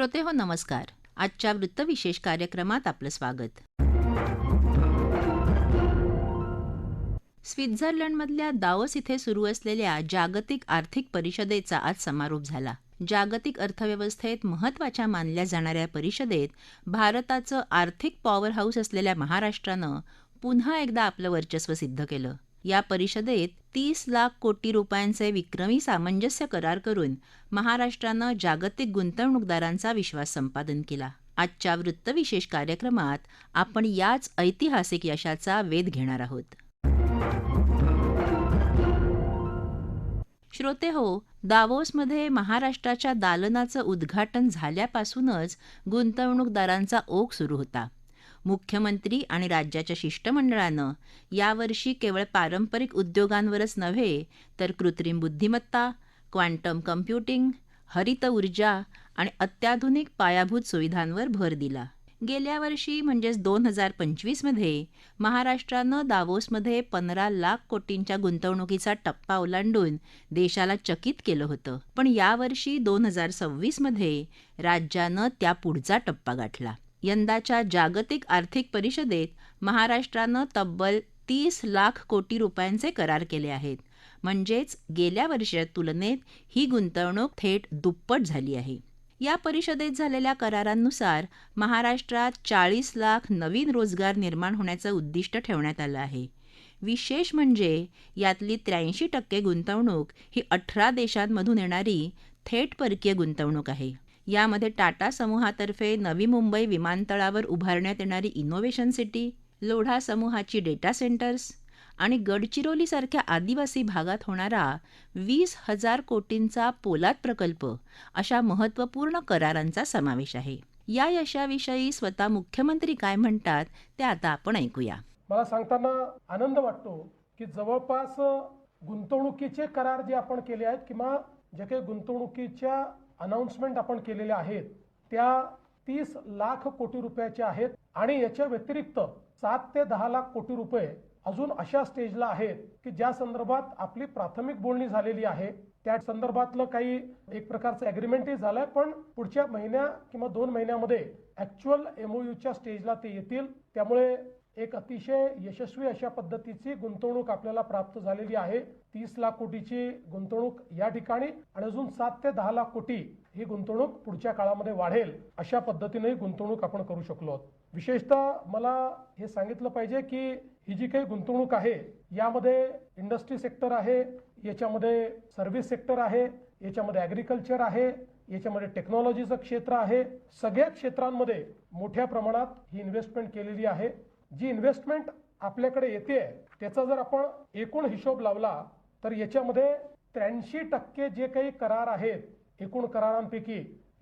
श्रोते हो नमस्कार. आजच्या वृत्तविशेष कार्यक्रमात आपलं स्वागत. स्वित्झर्लंडमधल्या दावोस इथे सुरू असलेल्या जागतिक आर्थिक परिषदेचा आज समारोप झाला. जागतिक अर्थव्यवस्थेत महत्त्वाच्या मानल्या जाणाऱ्या परिषदेत भारताचं आर्थिक पॉवर हाऊस असलेल्या महाराष्ट्रानं पुन्हा एकदा आपलं वर्चस्व सिद्ध केलं. या परिषदेत 30 लाख कोटी रुपयांचे विक्रमी सामंजस्य करार करून महाराष्ट्रानं जागतिक गुंतवणूकदारांचा विश्वास संपादन केला. आजच्या वृत्तविशेष कार्यक्रमात आपण याच ऐतिहासिक यशाचा वेध घेणार आहोत. श्रोते हो, दावोसमध्ये महाराष्ट्राच्या दालनाचं उद्घाटन झाल्यापासूनच गुंतवणूकदारांचा ओघ सुरू होता. मुख्यमंत्री आणि राज्याच्या शिष्टमंडळानं यावर्षी केवळ पारंपरिक उद्योगांवरच नव्हे तर कृत्रिम बुद्धिमत्ता, क्वांटम कम्प्युटिंग, हरित ऊर्जा आणि अत्याधुनिक पायाभूत सुविधांवर भर दिला. गेल्या वर्षी म्हणजेच 2025मध्ये महाराष्ट्रानं दावोसमध्ये 15 लाख कोटींच्या गुंतवणुकीचा टप्पा ओलांडून देशाला चकित केलं होतं. पण यावर्षी 2026मध्ये राज्यानं त्या पुढचा टप्पा गाठला. यंदाच्या जागतिक आर्थिक परिषदेत महाराष्ट्रानं तब्बल 30 लाख कोटी रुपयांचे करार केले आहेत. म्हणजेच गेल्या वर्षाच्या तुलनेत ही गुंतवणूक थेट दुप्पट झाली आहे. या परिषदेत झालेल्या करारांनुसार महाराष्ट्रात 40 लाख नवीन रोजगार निर्माण होण्याचं उद्दिष्ट ठेवण्यात आलं आहे. विशेष म्हणजे यातली 83% गुंतवणूक ही 18 देशांमधून येणारी थेट परकीय गुंतवणूक आहे. यामध्ये टाटा समूहातर्फे नवी मुंबई विमानतळावर उभारण्यात येणारी इनोव्हेशन सिटी, लोढा समूहाची डेटा सेंटर्स आणि गडचिरोलीसारख्या आदिवासी भागात होणारा 20,000 कोटींचा पोलाद प्रकल्प अशा महत्त्वपूर्ण करारांचा समावेश आहे. या यशाविषयी स्वतः मुख्यमंत्री काय म्हणतात ते आता आपण ऐकूया. मला सांगताना आनंद वाटतो की जवळपास गुंतवणुकीचे करार जे आपण केले आहेत किंवा जे काही गुंतवणुकीच्या अनाउन्समेंट आपण केलेल्या आहेत त्या 30 लाख कोटी रुपयाच्या आहेत आणि याच्या व्यतिरिक्त 7 ते 10 लाख कोटी रुपये अजून अशा स्टेजला आहेत की ज्या संदर्भात आपली प्राथमिक बोलणी झालेली आहे. त्या संदर्भातलं काही एक प्रकारचं ॲग्रीमेंटही झालंय, पण पुढच्या महिन्या किंवा 2 महिन्यामध्ये ॲक्च्युअल MOUच्या स्टेजला ते येतील. त्यामुळे एक अतिशय यशस्वी अशा पद्धतीची गुंतवणूक आपल्याला प्राप्त झालेली आहे. 30 लाख कोटीची गुंतवणूक या ठिकाणी आणि अजून 7 ते 10 लाख कोटी ही गुंतवणूक पुढच्या काळामध्ये वाढेल अशा पद्धतीने गुंतवणूक आपण करू शकलो. विशेषतः मला हे सांगितलं पाहिजे की ही जी काही गुंतवणूक आहे यामध्ये इंडस्ट्री सेक्टर आहे, याच्यामध्ये सर्व्हिस सेक्टर आहे, याच्यामध्ये ॲग्रिकल्चर आहे, याच्यामध्ये टेक्नॉलॉजीचं क्षेत्र आहे. सगळ्या क्षेत्रांमध्ये मोठ्या प्रमाणात ही इन्व्हेस्टमेंट केलेली आहे. जी इन्व्हेस्टमेंट आपल्याकडे येते त्याचा जर आपण एकूण हिशोब लावला तर याच्यामध्ये 83% जे काही करार आहेत एकूण करारांपैकी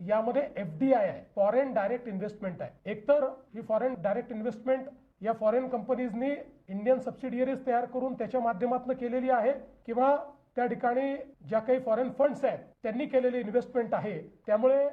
यामध्ये FDI आहे, फॉरेन डायरेक्ट इन्व्हेस्टमेंट आहे. एकतर ही फॉरेन डायरेक्ट इन्व्हेस्टमेंट या फॉरेन कंपनीजनी इंडियन सबसिडियरीज तयार करून त्याच्या माध्यमातून केलेली आहे किंवा त्या ठिकाणी ज्या काही फॉरेन फंड्स आहेत त्यांनी केलेली इन्व्हेस्टमेंट आहे. त्यामुळे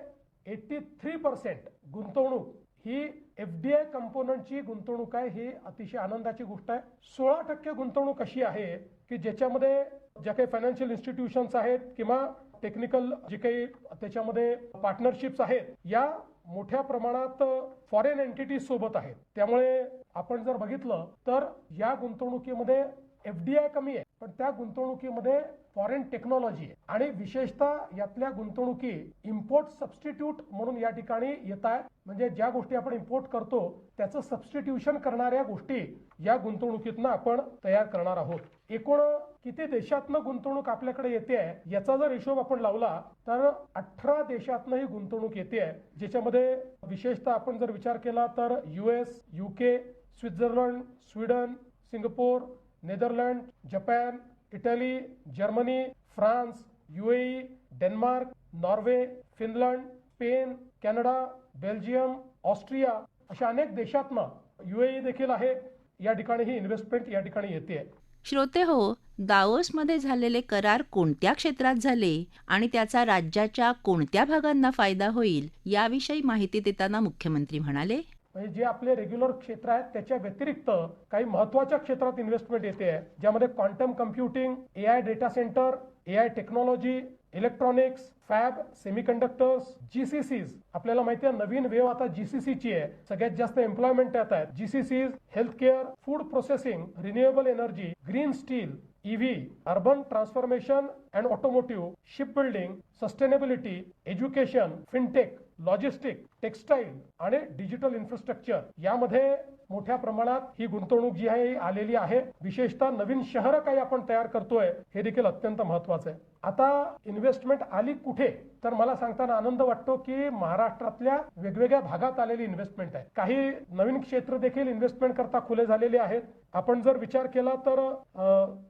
83% गुंतवणूक ही FDI कंपोनंटची गुंतवणूक आहे. ही अतिशय आनंदाची गोष्ट आहे. 16% गुंतवणूक अशी आहे की ज्याच्यामध्ये ज्या काही फायनान्शियल इन्स्टिट्यूशन्स आहेत किंवा टेक्निकल जे काही त्याच्यामध्ये पार्टनरशिप्स आहेत या मोठ्या प्रमाणात फॉरेन एंटिटीज सोबत आहेत. त्यामुळे आपण जर बघितलं तर या गुंतवणुकीमध्ये FDI कमी आहे, पण त्या गुंतवणुकीमध्ये फॉरेन टेक्नॉलॉजी आहे आणि विशेषतः यातल्या गुंतवणुकी इम्पोर्ट सबस्टिट्यूट म्हणून या ठिकाणी येत आहेत. म्हणजे ज्या गोष्टी आपण इम्पोर्ट करतो त्याचं सबस्टिट्यूशन करणाऱ्या गोष्टी या गुंतवणुकीतनं आपण तयार करणार आहोत. एकूण किती देशातनं गुंतवणूक आपल्याकडे येते आहे याचा जर हिशोब आपण लावला तर 18 देशातनं ही गुंतवणूक येते आहे, ज्याच्यामध्ये विशेषतः आपण जर विचार केला तर US, UK, Switzerland, Sweden, Singapore, Netherland, Japan, Italy, Germany, France, UAE, Denmark, Norway, Finland, Spain, Canada, Belgium, Austria अशा अनेक देशातनं UAE देखील आहे. या ठिकाणी ही इन्व्हेस्टमेंट या ठिकाणी येते. श्रोते हो, दावोसमध्ये झालेले करार कोणत्या क्षेत्रात झाले आणि त्याचा राज्याच्या कोणत्या भागांना फायदा होईल याविषयी माहिती देताना मुख्यमंत्री म्हणाले, म्हणजे जे आपले रेग्युलर क्षेत्र आहेत त्याच्या व्यतिरिक्त काही महत्त्वाच्या क्षेत्रात इन्व्हेस्टमेंट येते आहे, ज्यामध्ये quantum computing, AI data centre, AI technology, electronics, fab, semiconductors, GCCs. आपल्याला माहिती आहे नवीन वेव आता जीसीसीची आहे. सगळ्यात जास्त एम्प्लॉयमेंट त्यात आहेत. GCCs, health care, food processing, renewable energy, green steel, EV, urban transformation and automotive, ship building, sustainability, education, fintech, logistic, textile आणि डिजिटल इन्फ्रास्ट्रक्चर यामध्ये मोठ्या प्रमाणात ही गुंतवणूक जी आहे आलेली आहे. विशेषतः नवीन शहरं काही आपण तयार करतोय हे देखील अत्यंत महत्वाचं आहे. आता इन्व्हेस्टमेंट आली कुठे, तर मला सांगताना आनंद वाटतो की महाराष्ट्रातल्या वेगवेगळ्या भागात आलेली इन्व्हेस्टमेंट आहे. काही नवीन क्षेत्र देखील इन्व्हेस्टमेंट करता खुले झालेले आहेत. आपण जर विचार केला तर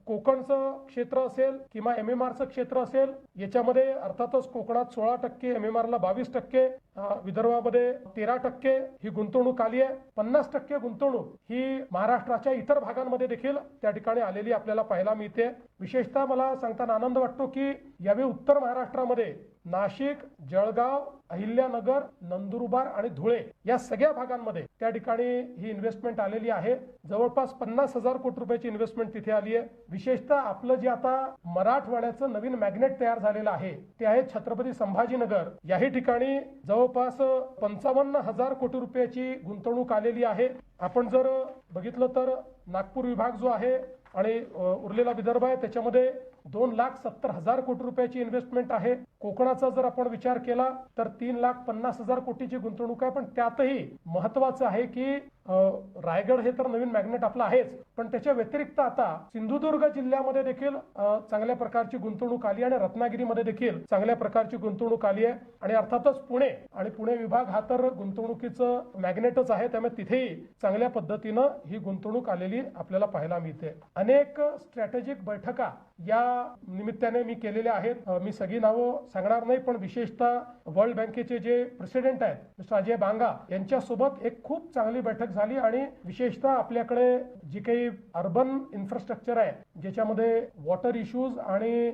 कोकणचं क्षेत्र असेल किंवा MMRचं क्षेत्र असेल, याच्यामध्ये अर्थातच कोकणात 16%, MMRला 22%, विदर्भामध्ये 13% ही गुंतवणूक आली आहे. 50% गुंतवणूक ही महाराष्ट्राच्या इतर भागांमध्ये देखील त्या ठिकाणी आलेली आपल्याला पाहायला मिळते. विशेषतः मला सांगताना आनंद वाटतो की यावेळी उत्तर महाराष्ट्रामध्ये नाशिक, जळगाव, अहिल्यानगर, नंदुरबार आणि धुळे या सगळ्या भागांमध्ये त्या ठिकाणी ही इन्व्हेस्टमेंट आलेली आहे. जवळपास 50,000 कोटी रुपयाची इन्व्हेस्टमेंट तिथे आली आहे. विशेषतः आपलं जे आता मराठवाड्याचं नवीन मॅग्नेट तयार झालेलं आहे ते आहे छत्रपती संभाजीनगर. याही ठिकाणी जवळपास 55,000 कोटी रुपयाची गुंतवणूक आलेली आहे. आपण जर बघितलं तर नागपूर विभाग जो आहे आणि उरलेला विदर्भ आहे त्याच्यामध्ये 2,70,000 कोटी रुपयाची इन्व्हेस्टमेंट आहे. कोकणाचा जर आपण विचार केला तर 3,50,000 कोटीची गुंतवणूक आहे. पण त्यातही महत्वाचं आहे की रायगड हे तर नवीन मॅग्नेट आपलं आहेच, पण त्याच्या व्यतिरिक्त आता सिंधुदुर्ग जिल्ह्यामध्ये देखील चांगल्या प्रकारची गुंतवणूक आली आणि रत्नागिरीमध्ये देखील चांगल्या प्रकारची गुंतवणूक आली आहे. आणि अर्थातच पुणे आणि पुणे विभाग हा तर गुंतवणुकीचं मॅग्नेटच आहे, त्यामुळे तिथेही चांगल्या पद्धतीनं ही गुंतवणूक आलेली आपल्याला पाहायला मिळते. अनेक स्ट्रॅटेजिक बैठका या निमित्ताने मी केलेल्या आहेत. मी सगळी नावं सांगणार नाही, पण विशेषतः वर्ल्ड बँकेचे जे प्रेसिडेंट आहेत मिस्टर अजय बांगा यांच्यासोबत एक खूप चांगली बैठक झाली. आणि विशेषतः आपल्याकडे जी काही अर्बन इन्फ्रास्ट्रक्चर आहे ज्याच्यामध्ये वॉटर इश्यूज आणि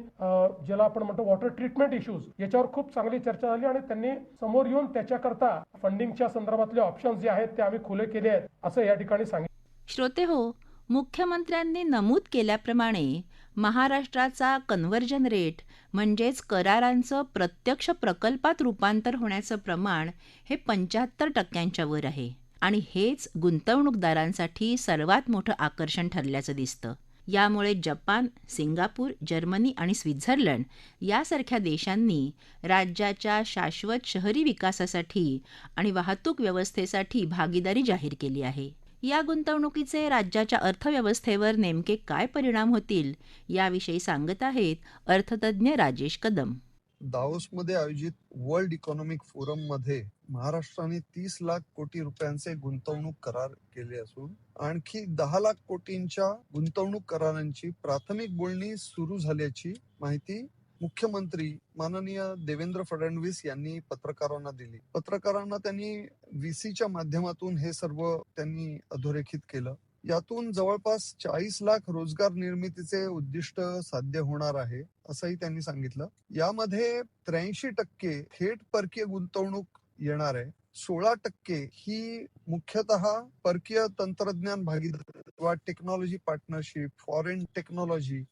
ज्याला आपण म्हणतो वॉटर ट्रीटमेंट इश्यूज याच्यावर खूप चांगली चर्चा झाली आणि त्यांनी समोर येऊन त्याच्याकरता फंडिंगच्या संदर्भातले ऑप्शन्स जे आहेत ते आम्ही खुले केले आहेत असं या ठिकाणी सांगितलं. श्रोते हो, मुख्यमंत्र्यांनी नमूद केल्याप्रमाणे महाराष्ट्राचा कन्व्हर्जन रेट म्हणजेच करारांचं प्रत्यक्ष प्रकल्पात रूपांतर होण्याचं प्रमाण हे 75% वर आहे. आणि हेच गुंतवणूकदारांसाठी सर्वात मोठं आकर्षण ठरल्याचं दिसतं. यामुळे जपान, सिंगापूर, जर्मनी आणि स्वित्झर्लंड यासारख्या देशांनी राज्याच्या शाश्वत शहरी विकासासाठी आणि वाहतूक व्यवस्थेसाठी भागीदारी जाहीर केली आहे. या गुंतवणुकीचे राज्याच्या अर्थव्यवस्थेवर नेमके काय परिणाम होतील याविषयी सांगत आहेत अर्थतज्ञ राजेश कदम. दाओसमध्ये आयोजित वर्ल्ड इकॉनॉमिक फोरम मध्ये महाराष्ट्राने 30 लाख कोटी रुपयांचे गुंतवणूक करार केले असून आणखी 10 लाख कोटींच्या गुंतवणूक करारांची प्राथमिक बोलणी सुरू झाल्याची माहिती मुख्यमंत्री माननीय देवेंद्र फडणवीस यांनी पत्रकारांना दिली. पत्रकारांना त्यांनी VCच्या माध्यमातून हे सर्व त्यांनी अधोरेखित केलं. यातून जवळपास 40 लाख रोजगार निर्मितीचे उद्दिष्ट साध्य होणार आहे असंही त्यांनी सांगितलं. यामध्ये 83% थेट परकीय गुंतवणूक येणार आहे. 16% ही मुख्यतः परकीय तंत्रज्ञान भागीदारी किंवा टेक्नॉलॉजी पार्टनरशिप, फॉरेन टेक्नॉलॉजी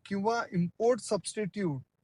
किंवा इम्पोर्ट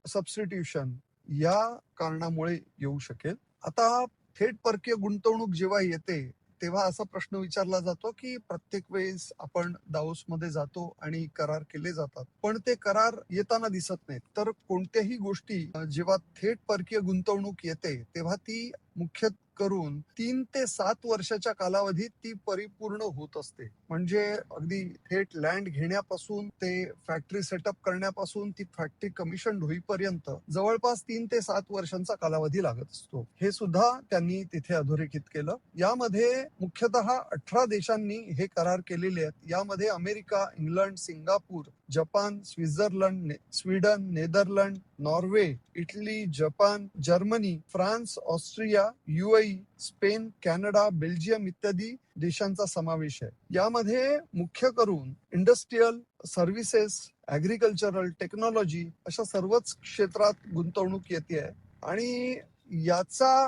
सबस्टिट्यूशन या कारणामुळे येऊ शकेल. आता थेट परकीय गुंतवणूक जेव्हा येते तेव्हा असा प्रश्न विचारला जातो की प्रत्येक वेळेस आपण दाओसमध्ये जातो आणि करार केले जातात, पण ते करार येताना दिसत नाहीत. तर कोणत्याही गोष्टी जेव्हा थेट परकीय गुंतवणूक येते तेव्हा ती मुख्य करून 3 ते 7 वर्षाच्या कालावधीत ती परिपूर्ण होत असते. म्हणजे अगदी थेट लँड घेण्यापासून ते फॅक्टरी सेटअप करण्यापासून ती फॅक्टरी कमिशन होईपर्यंत जवळपास 3 ते 7 वर्षांचा कालावधी लागत असतो. हे सुद्धा त्यांनी तिथे अधोरेखित केलं. यामध्ये मुख्यतः 18 देशांनी हे करार केलेले आहेत. यामध्ये America, England, Singapore, Japan, Switzerland, Sweden, Netherland, Norway, Italy, Japan, Germany, France, Austria, UAE, Spain, Canada, Belgium इत्यादी देशांचा समावेश आहे. यामध्ये मुख्य करून इंडस्ट्रीयल, सर्व्हिसेस, ऍग्रिकल्चरल, टेक्नॉलॉजी अशा सर्वच क्षेत्रात गुंतवणूक येते आहे. आणि याचा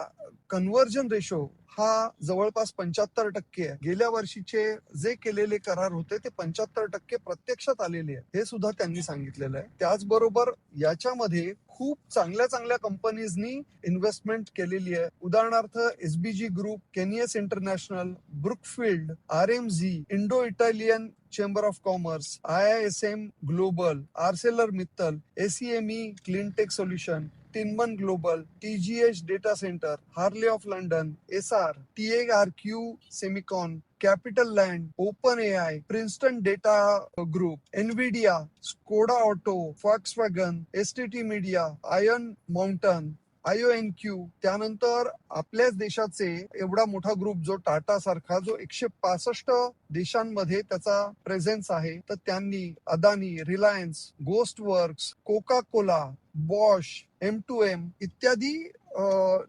कन्व्हर्जन रेशो हा जवळपास 75% आहे. गेल्या वर्षीचे जे केलेले करार होते ते 75% प्रत्यक्षात आलेले आहेत, हे सुद्धा त्यांनी सांगितलेलं आहे. त्याचबरोबर याच्यामध्ये खूप चांगल्या चांगल्या कंपनीजनी इन्व्हेस्टमेंट केलेली आहे. उदाहरणार्थ एसबीजी ग्रुप, केनियस international, Brookfield, RMZ, Indo Italian chamber of commerce, IISM global, Arcelor Mittal, ACME cleantech solution, Tinman global, TGH data centre, Harley of London, SR, TARQ Semicon, capital land, open AI, Princeton data group, Nvidia, Skoda auto, Volkswagen, STT media, iron mountain, IONQ, त्यानंतर आपल्याच देशाचे एवढा मोठा group जो टाटा सारखा जो 165 देशांमध्ये त्याचा प्रेझेन्स आहे, तर त्यांनी Adani, Reliance, ghost works, Coca Cola, Bosch, M2M इत्यादी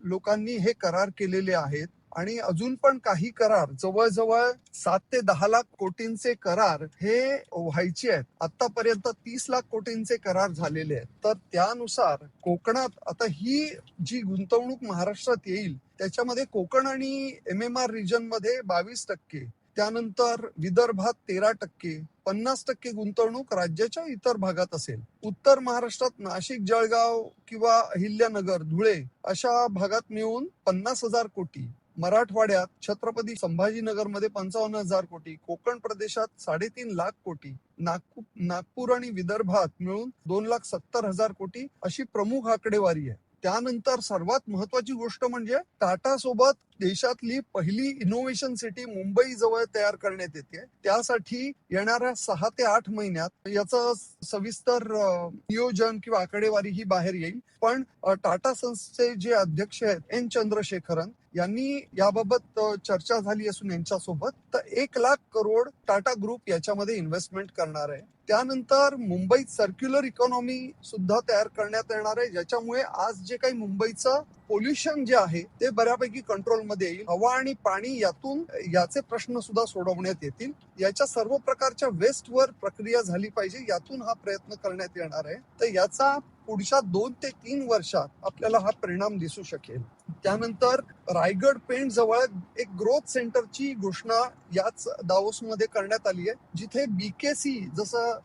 लोकांनी हे करार केलेले आहेत. आणि अजून पण काही करार जवळजवळ 7 ते 10 लाख कोटींचे करार हे व्हायचे आहेत. आतापर्यंत 30 लाख कोटींचे करार झालेले आहेत. तर त्यानुसार कोकणात आता ही जी गुंतवणूक महाराष्ट्रात येईल त्याच्यामध्ये कोकण आणि MMR रिजन मध्ये 22%, त्यानंतर विदर्भात 13%, 50% गुंतवणूक राज्याच्या इतर भागात असेल. उत्तर महाराष्ट्रात नाशिक, जळगाव किंवा अहिल्यानगर, धुळे अशा भागात मिळून 50,000 कोटी, मराठवाड्यात छत्रपती संभाजीनगरमध्ये 55,000 कोटी, कोकण प्रदेशात 3.5 लाख कोटी, नागपूर आणि विदर्भात मिळून 2,70,000 कोटी अशी प्रमुख आकडेवारी आहे. त्यानंतर सर्वात महत्वाची गोष्ट म्हणजे टाटा सोबत देशातली पहिली इनोव्हेशन सिटी मुंबई जवळ तयार करण्यात येते. त्यासाठी येणाऱ्या 6 ते 8 महिन्यात याचं सविस्तर नियोजन किंवा आकडेवारी ही बाहेर येईल. पण टाटा सन्सचे जे अध्यक्ष आहेत N चंद्रशेखरन यांनी याबाबत चर्चा झाली असून यांच्यासोबत तर 1 लाख करोड टाटा ग्रुप याच्यामध्ये इन्व्हेस्टमेंट करणार आहे. त्यानंतर मुंबईत सर्क्युलर इकॉनॉमी सुद्धा तयार करण्यात येणार आहे, ज्याच्यामुळे आज जे काही मुंबईचं पोल्युशन जे आहे ते बऱ्यापैकी कंट्रोलमध्ये येईल. हवा आणि पाणी याचे प्रश्न सुद्धा सोडवण्यात येतील. याच्या सर्व प्रकारच्या वेस्टवर प्रक्रिया झाली पाहिजे, यातून हा प्रयत्न करण्यात येणार आहे. तर याचा पुढच्या 2 ते 3 वर्षात आपल्याला हा परिणाम दिसू शकेल. त्यानंतर रायगड पेंट जवळ एक ग्रोथ सेंटरची घोषणा याच दावोसमध्ये करण्यात आली आहे, जिथे BKC जसं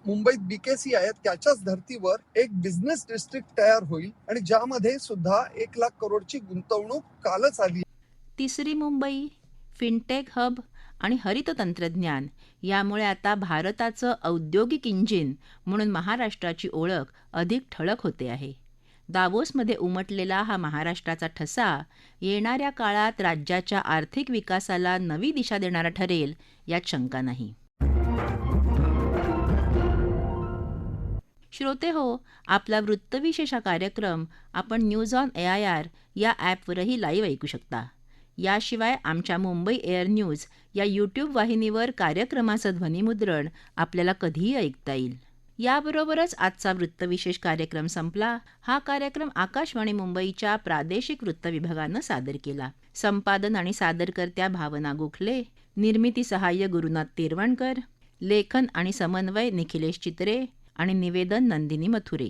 मुंबईत BKC आहे त्याच्याच धर्तीवर एक बिझनेस डिस्ट्रिक्ट तयार होईल आणि ज्यामध्ये सुद्धा 1 लाख करोडची गुंतवणूक कालच आली. तिसरी मुंबई, फिनटेक हब आणि हरित तंत्रज्ञान यामुळे आता भारताचं औद्योगिक इंजिन म्हणून महाराष्ट्राची ओळख अधिक ठळक होते आहे. दावोसमध्ये उमटलेला हा महाराष्ट्राचा ठसा येणाऱ्या काळात राज्याच्या आर्थिक विकासाला नवी दिशा देणारा ठरेल यात शंका नाही. श्रोते हो, आपला वृत्तविशेष हा कार्यक्रम आपण न्यूज ऑन AIR या ॲपवरही लाईव्ह ऐकू शकता. याशिवाय आमच्या मुंबई एअर न्यूज या YouTube वाहिनीवर कार्यक्रमाचं ध्वनिमुद्रण आपल्याला कधीही ऐकता येईल. याबरोबरच आजचा वृत्तविशेष कार्यक्रम संपला. हा कार्यक्रम आकाशवाणी मुंबईच्या प्रादेशिक वृत्त विभागानं सादर केला. संपादन आणि सादरकर्त्या भावना गोखले, निर्मिती सहाय्य गुरुनाथ तेरवणकर, लेखन आणि समन्वय निखिलेश चित्रे आणि निवेदन नंदिनी मथुरे.